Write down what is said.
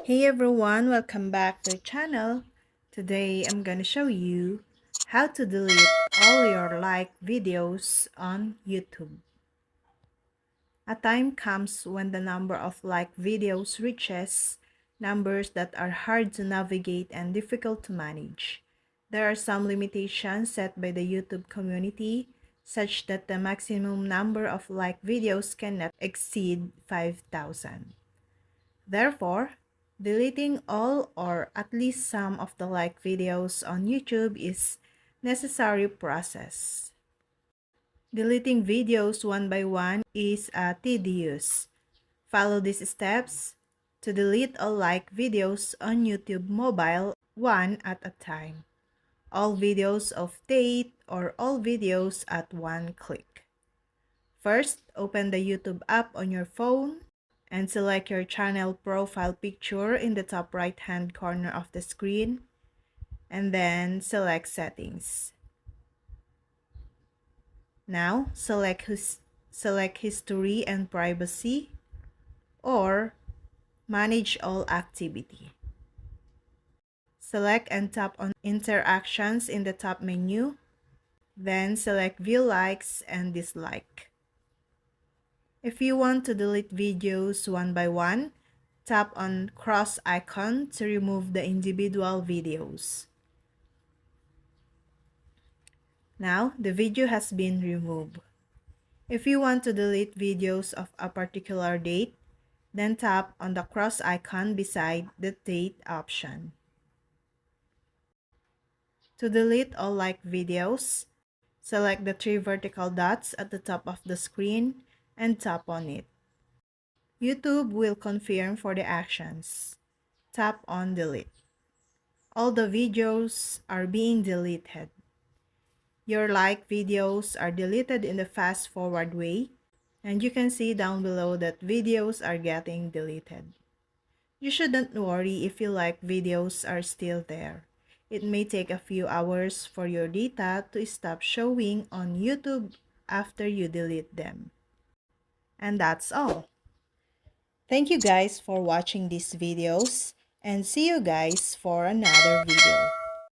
Hey everyone, welcome back to the channel. Today I'm gonna show you how to delete all your like videos on YouTube. A time comes when the number of like videos reaches numbers that are hard to navigate and difficult to manage. There are some limitations set by the YouTube community such that the maximum number of like videos cannot exceed 5,000. Therefore, deleting all or at least some of the like videos on YouTube is necessary process. Deleting videos one by one is tedious. Follow these steps to delete all like videos on YouTube mobile one at a time. All videos of date or all videos at one click. First, open the YouTube app on your phone and select your channel profile picture in the top right hand corner of the screen, and then select settings. Now select history and privacy or manage all activity. Select and tap on interactions in the top menu, then select view likes and dislike. If you want to delete videos one by one, tap on cross icon to remove the individual videos. Now, the video has been removed. If you want to delete videos of a particular date, then tap on the cross icon beside the date option. To delete all like videos, select the three vertical dots at the top of the screen and tap on it. YouTube will confirm for the actions. Tap on delete. All the videos are being deleted. Your like videos are deleted in the fast forward way, and you can see down below that videos are getting deleted. You shouldn't worry if your like videos are still there. It may take a few hours for your data to stop showing on YouTube after you delete them. And that's all. Thank you guys for watching these videos, and see you guys for another video.